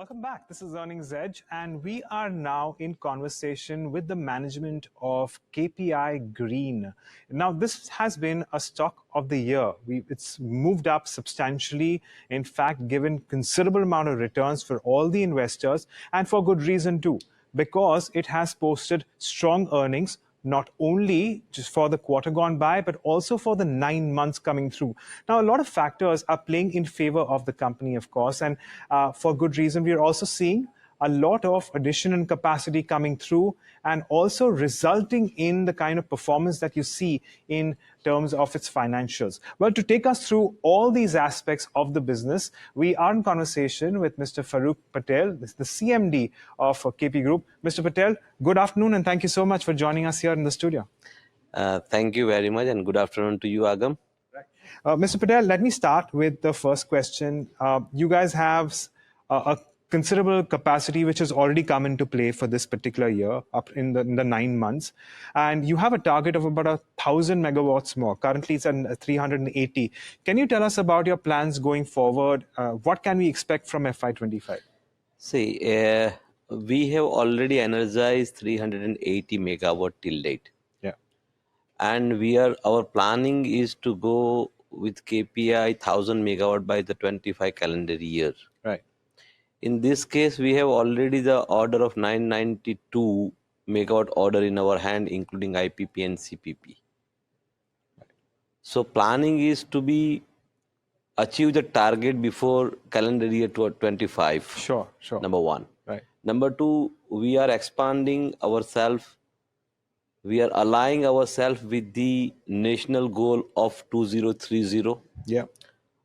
Welcome back. This is Earnings Edge, and we are now in conversation with the management of KPI Green. Now, this has been a stock of the year. It's moved up substantially, in fact, given considerable amount of returns for all the investors, and for good reason too, because it has posted strong earnings, not only just for the quarter gone by, but also for the 9 months coming through. Now, a lot of factors are playing in favor of the company, of course, and for good reason. We are also seeing a lot of addition in capacity coming through and also resulting in the kind of performance that you see in terms of its financials. Well, to take us through all these aspects of the business, we are in conversation with Mr. Faruk Patel, the CMD of KP Group. Mr. Patel, good afternoon, and thank you so much for joining us here in the studio. Thank you very much, and good afternoon to you, Agam. Mr. Patel, let me start with the first question. You guys have a considerable capacity which has already come into play for this particular year, up in the 9 months, and you have a target of about 1,000 megawatts more. Currently, it's at 380. Can you tell us about your plans going forward? What can we expect from FY25? See, we have already energized 380 megawatt till date. Yeah. And our planning is to go with KPI 1,000 megawatt by the 25 calendar year. Right. In this case, we have already the order of 992 megawatt order in our hand, including IPP and CPP. Right. So planning is to be achieve the target before calendar year 25. Sure. Number one. Right. Number two, we are expanding ourselves. We are aligning ourselves with the national goal of 2030. Yeah.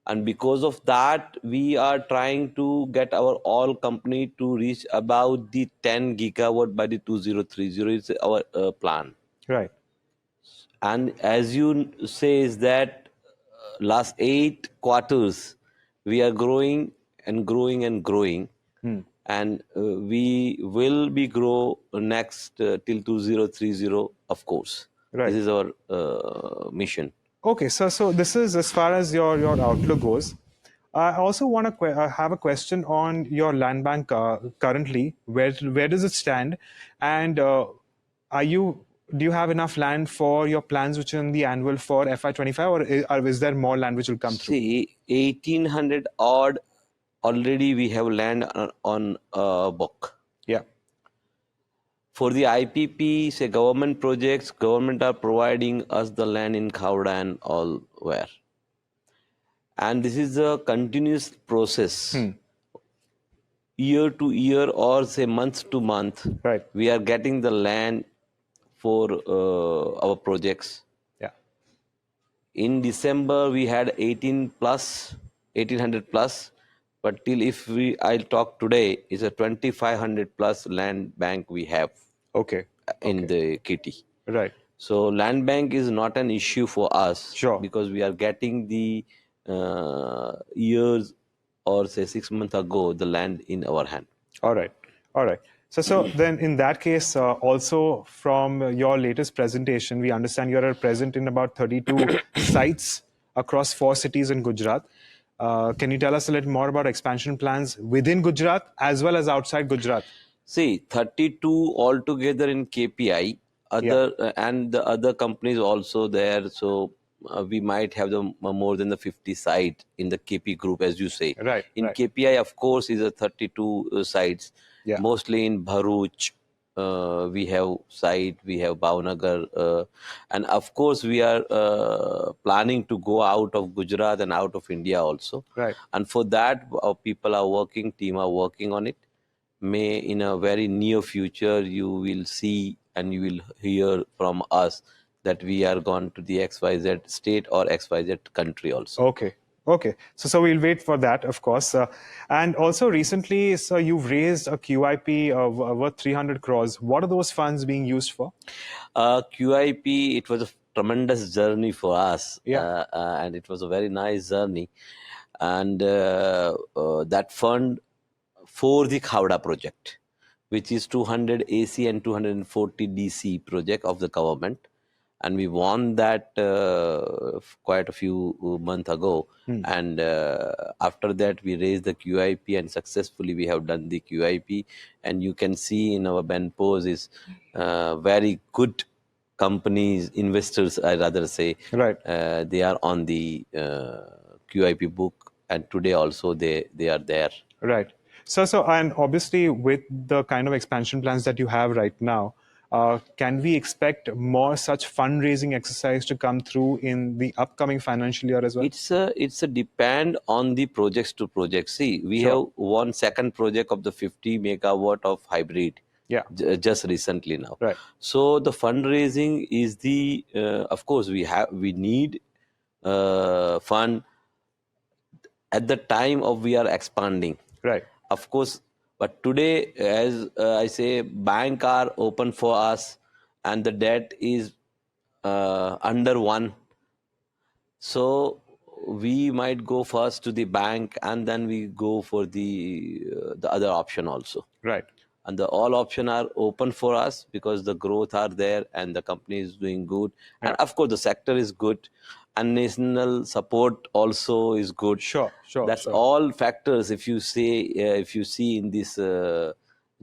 And because of that, we are trying to get our all company to reach about the 10 gigawatt by the 2030 is our plan. Right. And as you say, is that last 8 quarters, we are growing and growing and growing. And we will be grow next till 2030, of course. Right. This is our mission. Okay, so this is as far as your outlook goes. I also want to have a question on your land bank currently. Where does it stand? And do you have enough land for your plans which are in the annual for FY25, or is there more land which will come through? See, 1,800 odd already we have land on book. Yeah. For the IPP, say government projects, government are providing us the land in Khavda and all where. And this is a continuous process. Year to year or say month to month, right, we are getting the land for our projects. Yeah. In December, we had 1,800 plus. But till I'll talk today, is a 2,500 plus land bank we have. Okay. In the kitty. Right. So land bank is not an issue for us. Sure. Because we are getting the years or say 6 months ago the land in our hand. All right. So then in that case, also from your latest presentation, we understand you're present in about 32 sites across 4 cities in Gujarat. Can you tell us a little more about expansion plans within Gujarat as well as outside Gujarat? See, 32 altogether in KPI, and the other companies also there. So we might have more than the 50 site in the KP group, as you say. Right. In KPI, of course, is a 32 sites. Yeah. Mostly in Bharuch, we have site, we have Bhavnagar, and of course we are planning to go out of Gujarat and out of India also. Right. And for that, our people are working, team are working on it. May in a very near future you will see and you will hear from us that we are gone to the XYZ state or XYZ country also. Okay. So we'll wait for that, of course. And also recently, so you've raised a QIP of worth 300 crores. What are those funds being used for? QIP, it was a tremendous journey for us. Yeah. And it was a very nice journey. And that fund for the Khavda project, which is 200 AC and 240 DC project of the government. and we won that quite a few months ago. And after that, we raised the QIP, and successfully we have done the QIP. And you can see in our Benpos is very good companies, investors, I rather say, Right. they are on the QIP book, and today also they are there. Right. So, and obviously, with the kind of expansion plans that you have right now, can we expect more such fundraising exercise to come through in the upcoming financial year as well? It's a depend on the projects to project. See, we Sure. have one second project of the 50 megawatt of hybrid Yeah. just recently now. Right. So the fundraising is the of course we need fund at the time of we are expanding, Right. of course. But today, as I say, bank are open for us, and the debt is under one. So we might go first to the bank, and then we go for the other option also. Right. And the all option are open for us because the growth are there and the company is doing good, and Yeah. of course the sector is good, and national support also is good. Sure. Sure. That's Sure. all factors. If you say if you see in this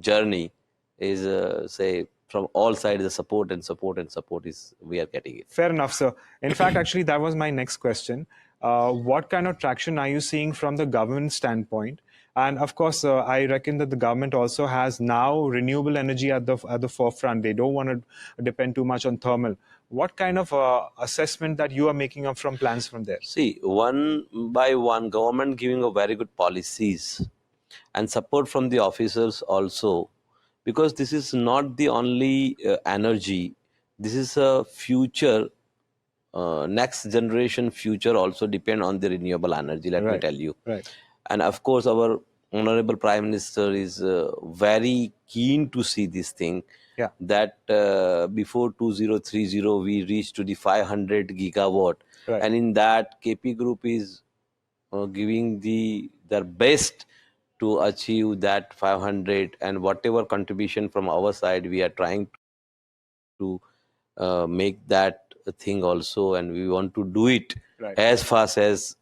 journey, is say from all sides the support and support and support is we are getting it. Fair enough, sir. In fact, actually, that was my next question. What kind of traction are you seeing from the government standpoint? And of course, I reckon that the government also has now renewable energy at the forefront. They don't want to depend too much on thermal. What kind of assessment that you are making up from plans from there? See, one by one, government giving a very good policies and support from the officers also, because this is not the only energy. This is a future, next generation future also depend on the renewable energy. Let me Right. tell you. Right. And of course, our honorable Prime Minister is very keen to see this thing. Yeah. That before 2030 we reach to the 500 gigawatt, Right. and in that KP Group is giving their best to achieve that 500, and whatever contribution from our side we are trying to make that thing also, and we want to do it Right. as fast as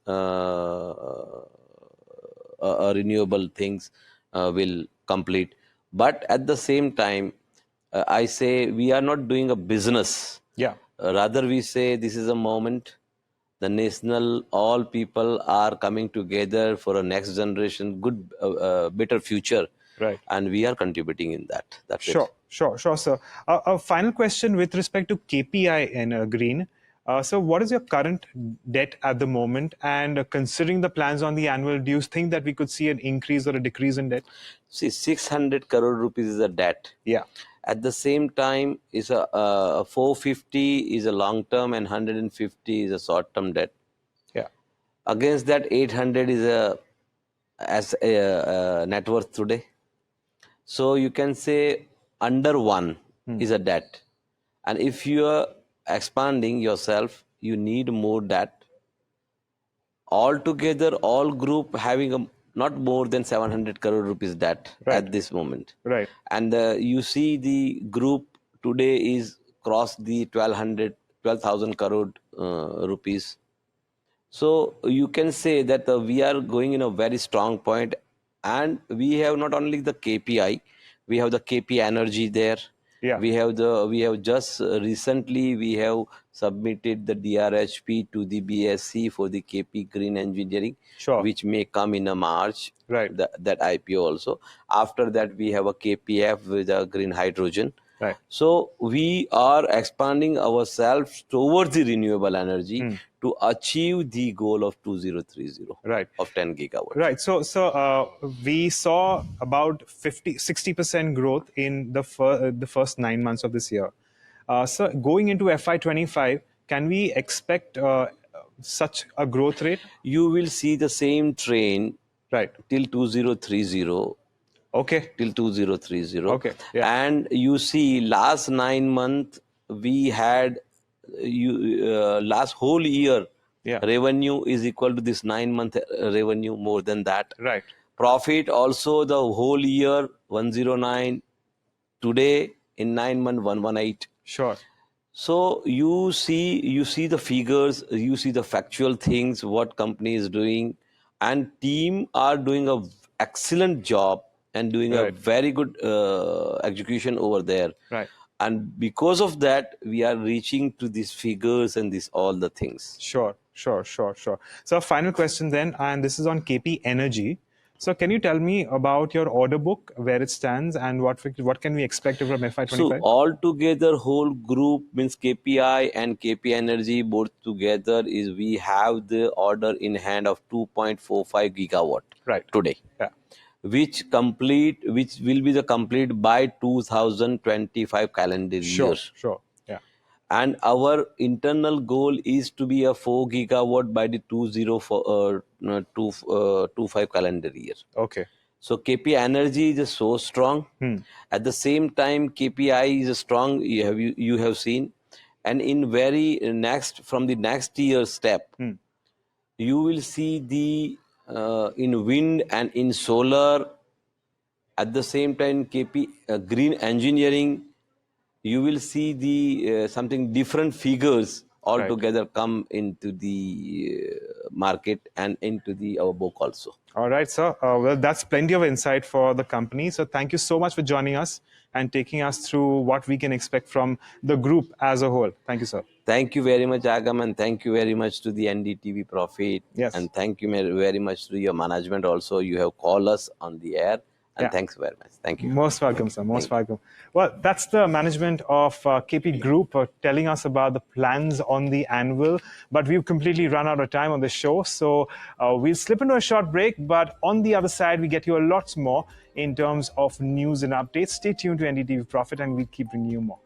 renewable things will complete. But at the same time, I say we are not doing a business. Yeah. Rather, we say this is a moment. The national, all people are coming together for a next generation, good, better future. Right. And we are contributing in that. That's Sure, it. sure, sir. A final question with respect to KPI in Green. So, what is your current debt at the moment? And considering the plans on the annual, do you think that we could see an increase or a decrease in debt? See, 600 crore rupees is a debt. Yeah. At the same time, is a 450 is a long term and 150 is a short term debt. Yeah. Against that, 800 is a as a net worth today. So you can say under one is a debt. And if you are expanding yourself, you need more debt. Altogether, all group having a not more than 700 crore rupees debt Right. at this moment. Right. And you see the group today is crossed the 12,000 crore rupees. So you can say that we are going in a very strong point, and we have not only the KPI, we have the KP energy there. Yeah. We have just recently we have submitted the DRHP to the BSc for the KP Green Engineering, Sure. which may come in a March. Right. That IPO also. After that, we have a KPF with a green hydrogen. Right. So we are expanding ourselves towards the renewable energy to achieve the goal of 2030 Right. of 10 gigawatts. Right. So we saw about 60% growth in the first 9 months of this year. So going into FY25, can we expect such a growth rate? You will see the same train Right. till 2030. Okay. Till 2030. Okay. Yeah. And you see last 9 months we had last whole year Yeah. revenue is equal to this 9 month revenue, more than that. Right. Profit also the whole year 109, today in 9 months 118. Sure. So you see the figures, you see the factual things, what company is doing, and team are doing a excellent job and doing a Right. very good execution over there. Right. And because of that, we are reaching to these figures and these all the things. Sure, sure, sure, sure. So, final question then, and this is on KP Energy. So, can you tell me about your order book, where it stands, and what can we expect from So FY25? altogether, whole group means KPI and KP Energy both together is we have the order in hand of 2.45 gigawatt Right. today, Yeah. which will be the complete by 2025 calendar year. Sure, sure. Yeah. And our internal goal is to be a 4 gigawatt by the 2025 calendar year. Okay. So KP Energy is so strong. At the same time, KPI is strong. You have seen, and in very next from the next year step, you will see the in wind and in solar. At the same time, KP green engineering, you will see the something different figures Right. altogether come into the market and into the our book also. All right, sir. Well, that's plenty of insight for the company. So, thank you so much for joining us and taking us through what we can expect from the group as a whole. Thank you, sir. Thank you very much, Agam, and thank you very much to the NDTV Profit, Yes. and thank you very much to your management also. You have called us on the air, and Yeah. thanks very much. Thank you. Most welcome, sir. Most welcome. Well, that's the management of KP Group telling us about the plans on the annual. But we've completely run out of time on the show. So we'll slip into a short break. But on the other side, we get you a lot more in terms of news and updates. Stay tuned to NDTV Profit and we'll keep bringing you more.